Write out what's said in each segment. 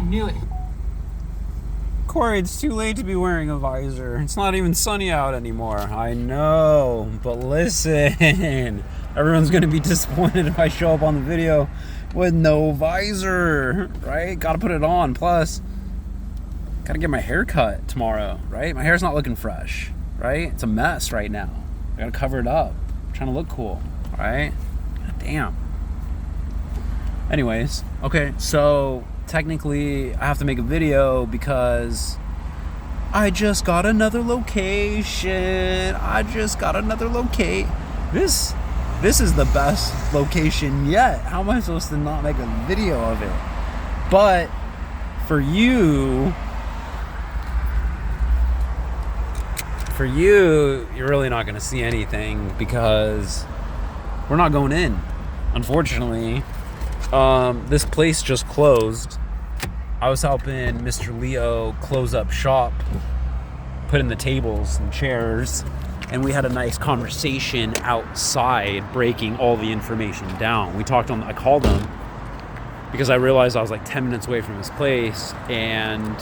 knew it. Corey, it's too late to be wearing a visor. It's not even sunny out anymore. I know, but listen. Everyone's going to be disappointed if I show up on the video with no visor, right? Got to put it on. Plus, got to get my hair cut tomorrow, right? My hair's not looking fresh, right? It's a mess right now. I got to cover it up. I'm trying to look cool, right? God damn. Anyways, okay, so technically I have to make a video because I just got another location. This is the best location yet. How am I supposed to not make a video of it? But for you, you're really not going to see anything because we're not going in, unfortunately. This place just closed. I was helping Mr. Leo close up shop, put in the tables and chairs, and we had a nice conversation outside, breaking all the information down. I called him because I realized I was like 10 minutes away from his place, and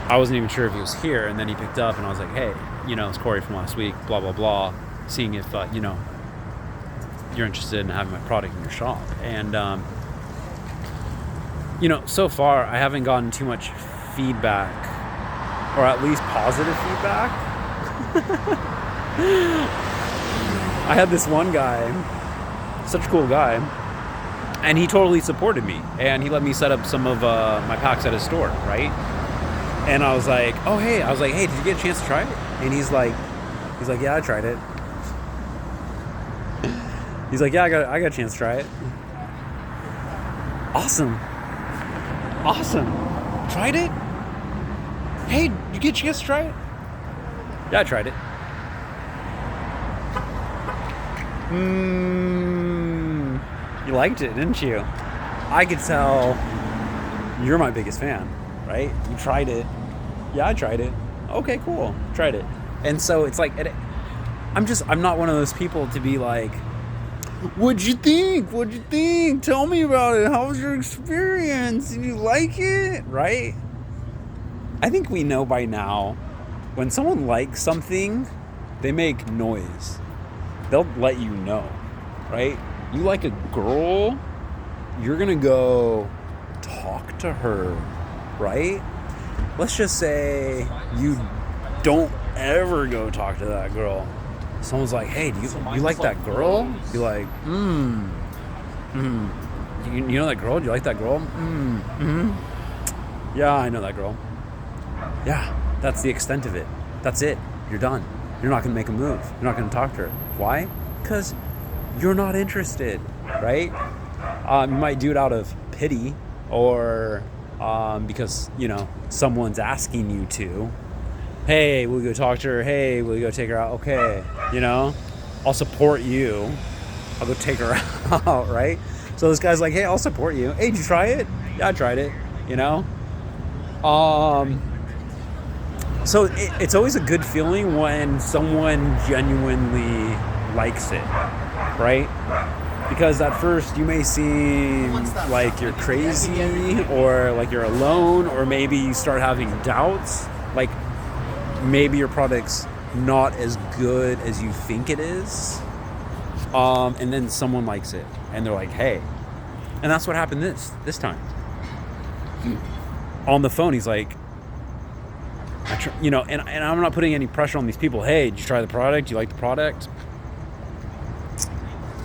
I wasn't even sure if he was here. And then he picked up, and I was like, hey, it's Corey from last week, blah, blah, blah, seeing if, you're interested in having my product in your shop. And, so far I haven't gotten too much feedback, or at least positive feedback. I had this one guy, such a cool guy, and he totally supported me, and he let me set up some of my packs at his store, right? And I was like, hey, did you get a chance to try it? And he's like, yeah, I tried it. He's like, yeah, I got a chance to try it. Awesome. Tried it? Hey, you get a chance to try it? Yeah, I tried it. You liked it, didn't you? I could tell you're my biggest fan, right? You tried it. Yeah, I tried it. Okay, cool. Tried it. And so it's like, I'm not one of those people to be like, What'd you think? Tell me about it. How was your experience? Did you like it? Right? I think we know by now, when someone likes something, they make noise. They'll let you know, right? You like a girl, you're gonna go talk to her, right? Let's just say you don't ever go talk to that girl. Someone's like, hey, do you like that girl? You're like, You know that girl? Do you like that girl? Yeah, I know that girl. Yeah, that's the extent of it. That's it. You're done. You're not going to make a move. You're not going to talk to her. Why? Because you're not interested, right? You might do it out of pity or because, someone's asking you to. Hey, will you go talk to her? Hey, will you go take her out? Okay, I'll support you. I'll go take her out, right? So this guy's like, hey, I'll support you. Hey, did you try it? Yeah, I tried it, So it's always a good feeling when someone genuinely likes it, right? Because at first you may seem like you're crazy or like you're alone, or maybe you start having doubts, like maybe your product's not as good as you think it is, and then someone likes it and they're like, hey. And that's what happened this time. On the phone, he's like, and I'm not putting any pressure on these people. Hey, did you try the product? Do you like the product?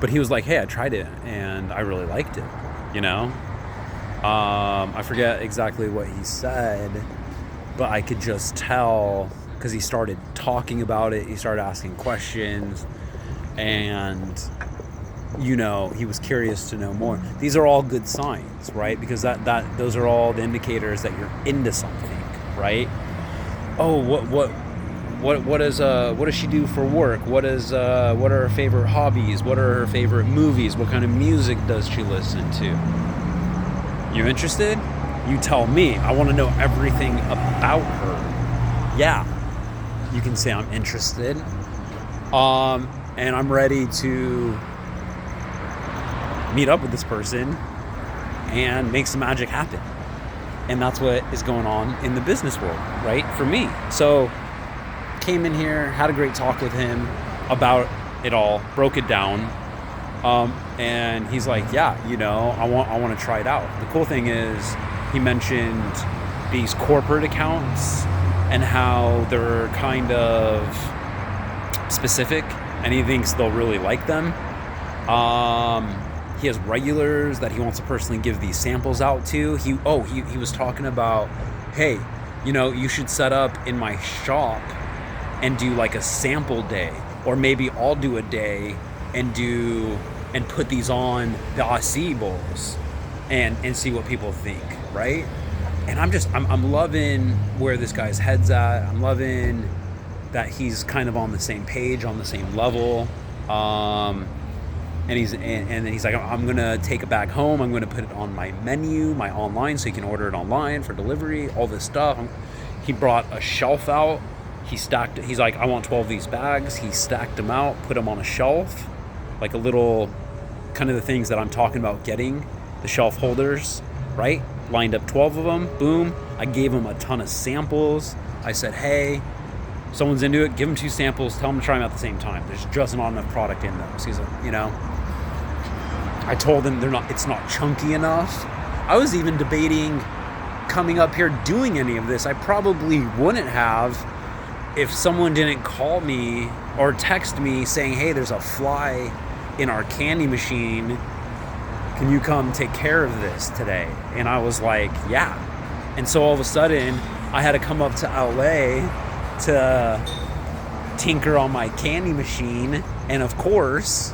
But he was like, hey, I tried it and I really liked it, I forget exactly what he said, but I could just tell because he started talking about it. He started asking questions, and he was curious to know more. These are all good signs, right? Because those are all the indicators that you're into something, right? Oh, what does she do for work? What are her favorite hobbies? What are her favorite movies? What kind of music does she listen to? You interested? You tell me. I want to know everything about her. Yeah, you can say I'm interested. And I'm ready to meet up with this person and make some magic happen. And that's what is going on in the business world, right? For me. So came in here, had a great talk with him about it all, broke it down. And he's like, yeah, I want to try it out. The cool thing is he mentioned these corporate accounts and how they're kind of specific, and he thinks they'll really like them. He has regulars that he wants to personally give these samples out to. He was talking about, hey, you should set up in my shop and do like a sample day, or maybe I'll do a day and put these on the Aussie bowls and see what people think, right? And I'm loving where this guy's head's at. I'm loving that he's kind of on the same page, on the same level. And he's like, I'm gonna take it back home. I'm gonna put it on my menu, my online, so you can order it online for delivery. All this stuff. He brought a shelf out. He's like, I want 12 of these bags. He stacked them out, put them on a shelf, like a little, kind of the things that I'm talking about getting, the shelf holders, right? Lined up 12 of them. Boom. I gave him a ton of samples. I said, hey, someone's into it, give them 2 samples, tell them to try them at the same time. There's just not enough product in those. He's like, I told him it's not chunky enough. I was even debating coming up here doing any of this. I probably wouldn't have if someone didn't call me or text me saying, hey, there's a fly in our candy machine. Can you come take care of this today? And I was like, yeah. And so all of a sudden, I had to come up to LA to tinker on my candy machine. And of course,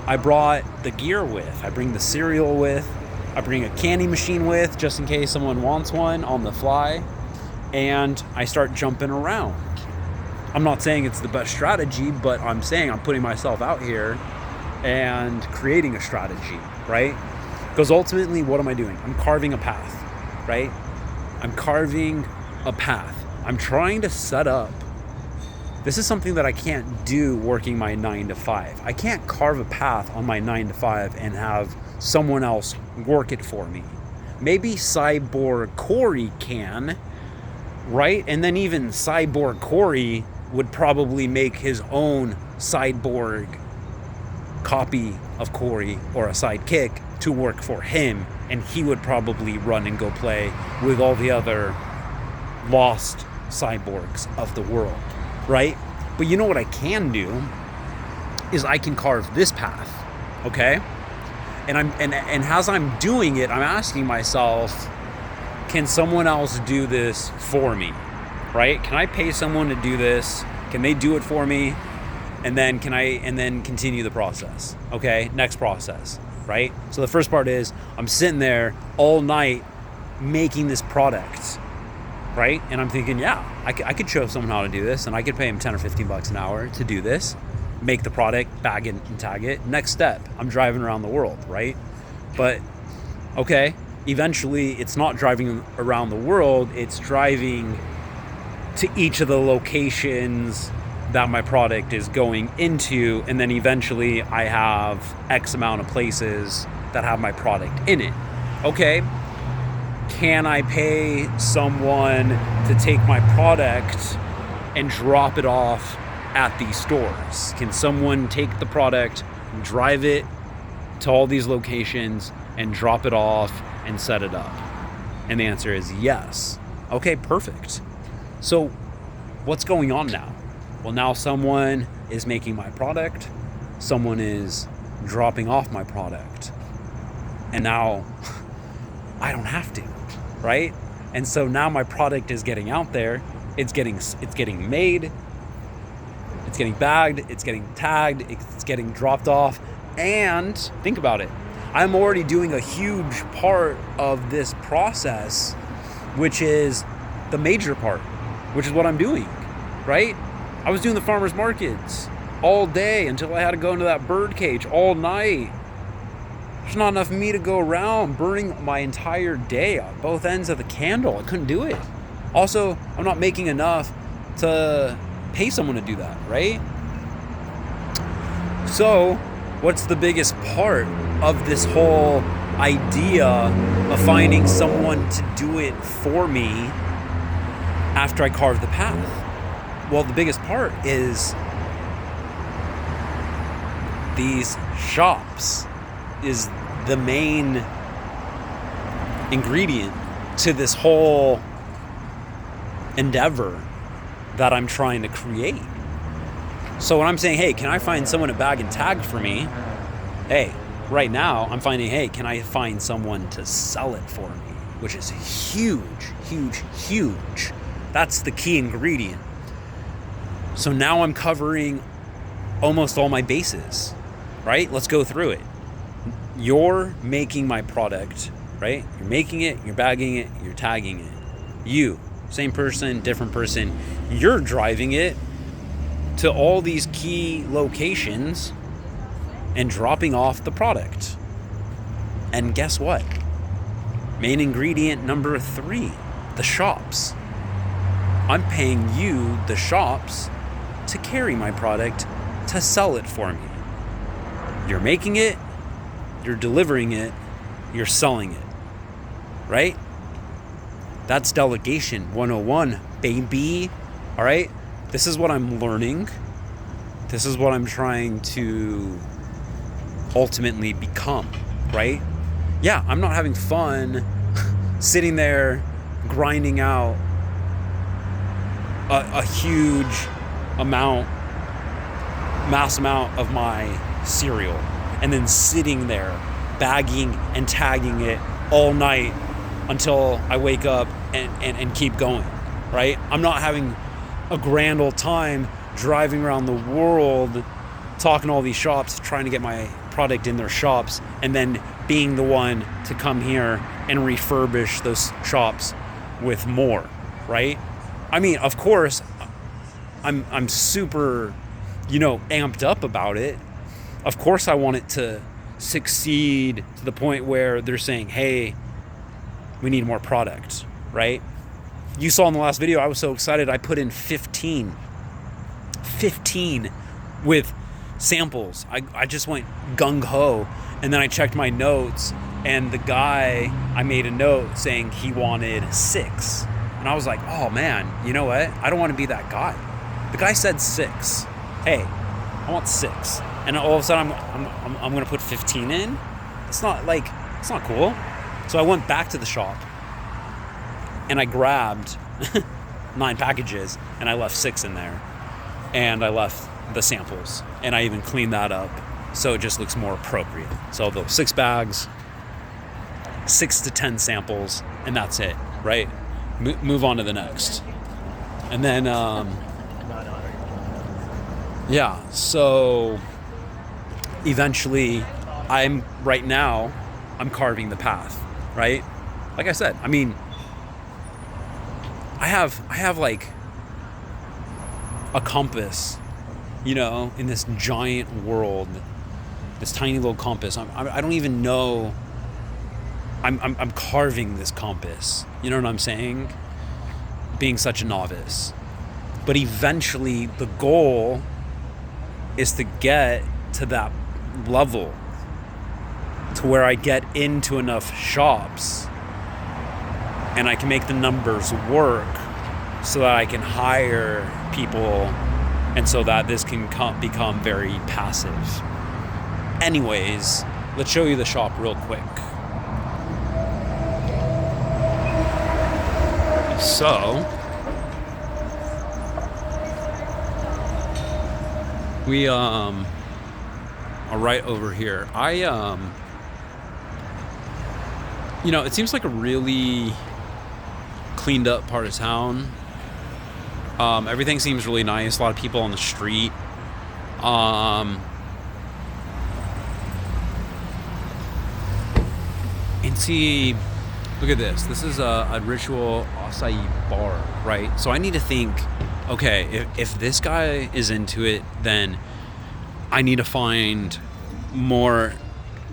I brought the gear with. I bring the cereal with. I bring a candy machine with, just in case someone wants one on the fly. And I start jumping around. I'm not saying it's the best strategy, but I'm saying I'm putting myself out here and creating a strategy, right? Because ultimately, what am I doing? I'm carving a path, right? I'm carving a path. I'm trying to set up. This is something that I can't do working my 9 to 5. I can't carve a path on my 9 to 5 and have someone else work it for me. Maybe Cyborg Corey can, right? And then even Cyborg Corey would probably make his own Cyborg copy of Corey or a sidekick to work for him, and he would probably run and go play with all the other lost cyborgs of the world, right? But you know what I can do is I can carve this path, okay? And as I'm doing it, I'm asking myself, can someone else do this for me, right? Can I pay someone to do this? Can they do it for me? And then continue the process, okay? Next process, right? So the first part is I'm sitting there all night making this product, right? And I'm thinking, yeah, I could show someone how to do this, and I could pay him 10 or 15 bucks an hour to do this, make the product, bag it and tag it. Next step, I'm driving around the world, right? But okay, eventually it's not driving around the world, it's driving to each of the locations that my product is going into, and then eventually I have X amount of places that have my product in it. Okay, can I pay someone to take my product and drop it off at these stores? Can someone take the product, drive it to all these locations, and drop it off and set it up? And the answer is yes. Okay, perfect. So what's going on now? Well, now someone is making my product, someone is dropping off my product, and now I don't have to, right? And so now my product is getting out there, it's getting made, it's getting bagged, it's getting tagged, it's getting dropped off, and think about it, I'm already doing a huge part of this process, which is the major part, which is what I'm doing, right? I was doing the farmers markets all day until I had to go into that bird cage all night. There's not enough me to go around burning my entire day on both ends of the candle. I couldn't do it. Also, I'm not making enough to pay someone to do that, right? So, what's the biggest part of this whole idea of finding someone to do it for me after I carve the path. Well, the biggest part is these shops is the main ingredient to this whole endeavor that I'm trying to create. So when I'm saying, hey, can I find someone to bag and tag for me? Hey, right now I'm finding, hey, can I find someone to sell it for me? Which is huge, huge, huge. That's the key ingredient. So now I'm covering almost all my bases, right? Let's go through it. You're making my product, right? You're making it, you're bagging it, you're tagging it. You, same person, different person. You're driving it to all these key locations and dropping off the product. And guess what? Main ingredient number 3, the shops. I'm paying you, the shops, to carry my product, to sell it for me. You're making it, you're delivering it, you're selling it, right? That's delegation 101, baby. All right? This is what I'm learning. This is what I'm trying to ultimately become, right? Yeah, I'm not having fun sitting there grinding out a huge mass amount of my cereal and then sitting there bagging and tagging it all night until I wake up and keep going, right? I'm not having a grand old time driving around the world talking to all these shops, trying to get my product in their shops, and then being the one to come here and refurbish those shops with more, right? I mean, of course, I'm super, amped up about it. Of course, I want it to succeed to the point where they're saying, hey, we need more product, right? You saw in the last video, I was so excited. I put in 15 with samples. I just went gung-ho, and then I checked my notes, and the guy, I made a note saying he wanted 6. And I was like, oh man, you know what? I don't want to be that guy. The guy said 6. Hey, I want 6. And all of a sudden I'm going to put 15 in. It's not cool. So I went back to the shop and I grabbed 9 packages and I left 6 in there. And I left the samples and I even cleaned that up so it just looks more appropriate. So those 6 bags, 6 to 10 samples, and that's it, right? Move on to the next. And then, so eventually I'm carving the path, right? Like I said, I mean, I have like a compass, in this giant world, this tiny little compass. I don't even know. I'm carving this compass. You know what I'm saying? Being such a novice. But eventually the goal is to get to that level to where I get into enough shops and I can make the numbers work so that I can hire people and so that this can become very passive. Anyways, let's show you the shop real quick. So, we are right over here. It seems like a really cleaned up part of town. Everything seems really nice. A lot of people on the street. And see, look at this. This is a ritual acai bar, right? So I need to think, okay, if this guy is into it, then I need to find more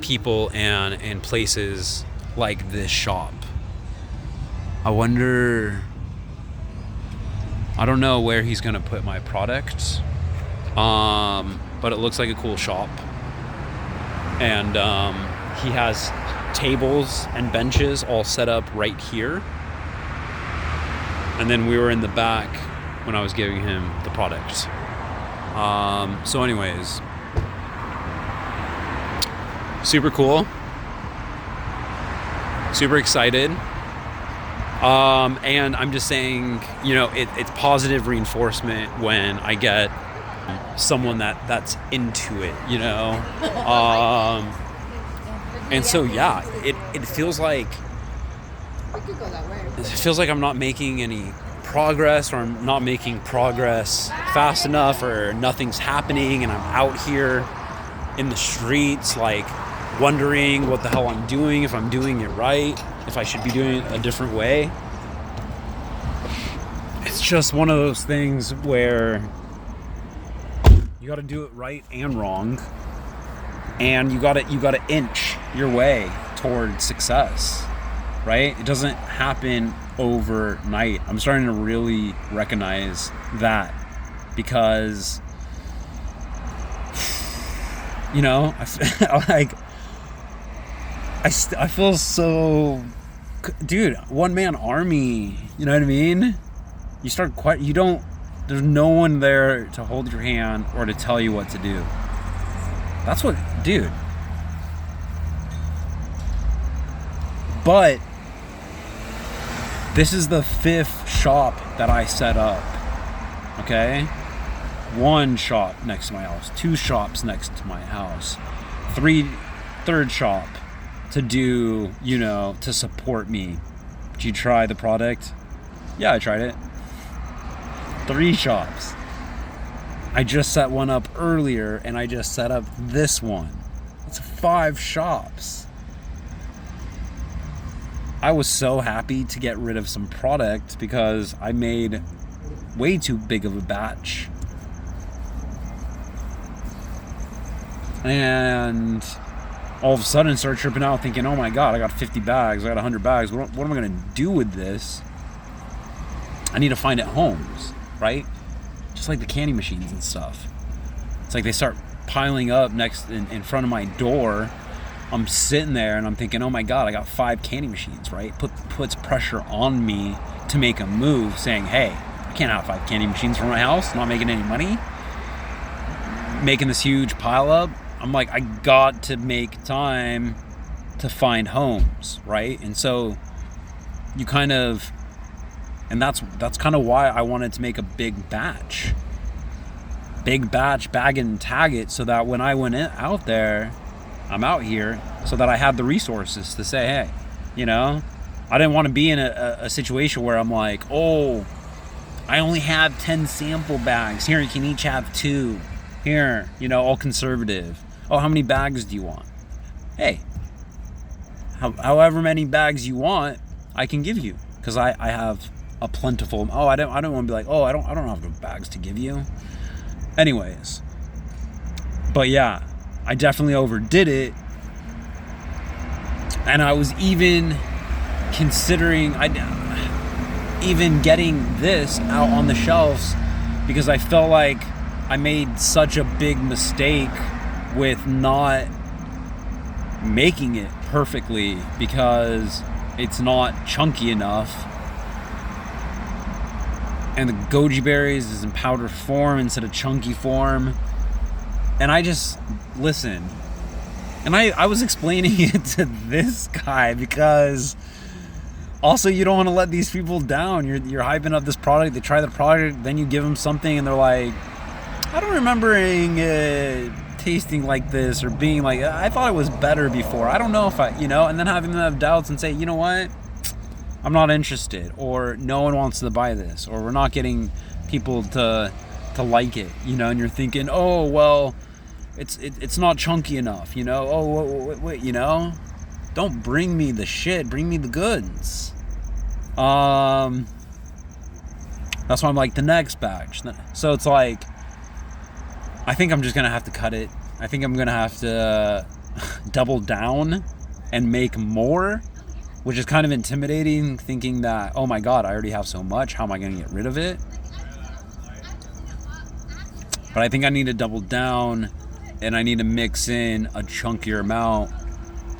people and places like this shop. I don't know where he's gonna put my product, but it looks like a cool shop. And he has tables and benches all set up right here. And then we were in the back when I was giving him the product. So anyways, super cool. Super excited. And I'm just saying, you know, it's positive reinforcement when I get someone that's into it, you know. And so yeah, it feels like I'm not making any progress, or I'm not making progress fast enough, or nothing's happening, and I'm out here in the streets like wondering what the hell I'm doing, if I'm doing it right, if I should be doing it a different way. It's just one of those things where you got to do it right and wrong, and you got to inch your way toward success, right? It doesn't happen overnight. I'm starting to really recognize that, because you know, I feel so, dude, one man army, you know what I mean? There's no one there to hold your hand or to tell you what to do. That's what, dude. But this is the 5th shop that I set up, okay? 1 shop next to my house, 2 shops next to my house, 3rd shop to do, you know, to support me. Did you try the product? Yeah, I tried it. 3 shops. I just set one up earlier, and I just set up this one. It's 5 shops. I was so happy to get rid of some product because I made way too big of a batch. And all of a sudden start tripping out thinking, oh my God, I got 50 bags, I got 100 bags. What am I going to do with this? I need to find it homes, right? Just like the candy machines and stuff. It's like they start piling up in front of my door. I'm sitting there and I'm thinking, oh my God, I got 5 candy machines, right? Puts pressure on me to make a move, saying, hey, I can't have 5 candy machines for my house, not making any money, making this huge pile up. I'm like, I got to make time to find homes, right? And so you kind of, and that's kind of why I wanted to make a big batch, bag and tag it, so that when I went out there, I'm out here, so that I had the resources to say, hey, you know, I didn't want to be in a situation where I'm like, oh, I only have 10 sample bags. Here, you can each have 2. Here, you know, all conservative. Oh, how many bags do you want? Hey, however many bags you want, I can give you, because I have a plentiful. Oh, I don't want to be like, oh, I don't have the bags to give you. Anyways, but yeah, I definitely overdid it, and I was even considering even getting this out on the shelves, because I felt like I made such a big mistake with not making it perfectly, because it's not chunky enough, and the goji berries is in powder form instead of chunky form. And I just listened, and I was explaining it to this guy, because also you don't want to let these people down. You're hyping up this product, they try the product, then you give them something and they're like, I don't remember tasting like this, or being like, I thought it was better before. I don't know if I, you know, and then having them have doubts and say, you know what, I'm not interested, or no one wants to buy this, or we're not getting people to like it, you know, and you're thinking, oh, well, it's not chunky enough, you know, oh, wait, you know, don't bring me the shit, bring me the goods. That's why I'm like, the next batch. So it's like, I think I'm just going to have to cut it. I think I'm going to have to double down and make more, which is kind of intimidating, thinking that, oh my God, I already have so much. How am I going to get rid of it? But I think I need to double down, and I need to mix in a chunkier amount,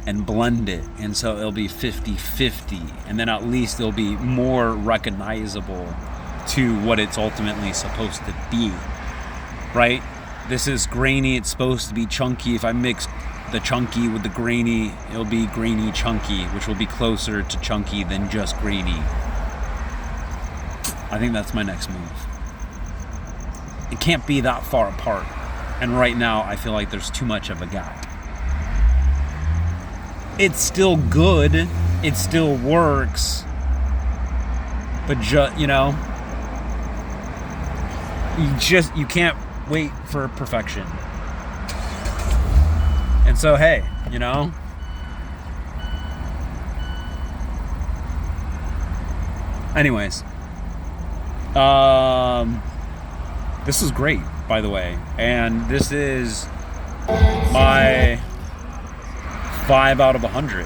and blend it, and so it'll be 50-50, and then at least it'll be more recognizable to what it's ultimately supposed to be, right? This is grainy, it's supposed to be chunky. If I mix the chunky with the grainy, it'll be grainy chunky, which will be closer to chunky than just grainy. I think that's my next move. It can't be that far apart, and right now I feel like there's too much of a gap. It's still good, it still works, but you can't wait for perfection. And so, hey, anyways, this is great, by the way, and this is my 5 out of 100.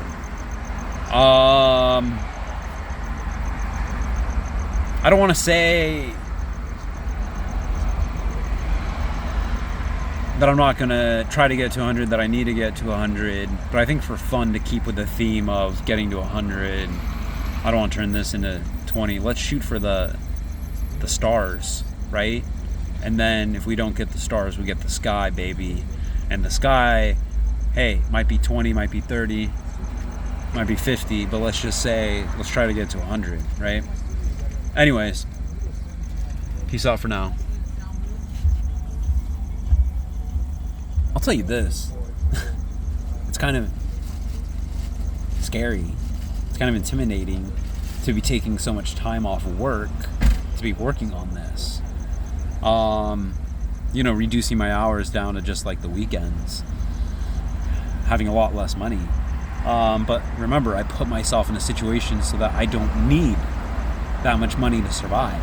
I don't want to say that I'm not going to try to get to 100, that I need to get to 100, but I think for fun to keep with the theme of getting to 100, I don't want to turn this into 20. Let's shoot for the stars, right? And then if we don't get the stars, we get the sky, baby. And the sky, hey, might be 20, might be 30, might be 50, but let's just say, let's try to get to 100, right? Anyways, peace out for now. I'll tell you this. It's kind of scary. It's kind of intimidating to be taking so much time off of work to be working on this. Reducing my hours down to just like the weekends. Having a lot less money. But remember, I put myself in a situation so that I don't need that much money to survive.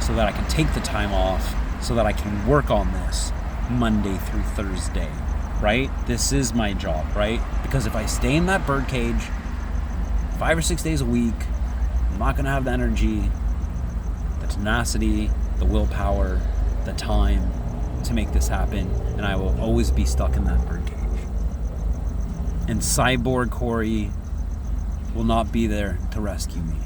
So that I can take the time off. So that I can work on this Monday through Thursday, right? This is my job, right? Because if I stay in that birdcage 5 or 6 days a week, I'm not going to have the energy, the tenacity, the willpower, the time to make this happen, and I will always be stuck in that birdcage. And Cyborg Corey will not be there to rescue me.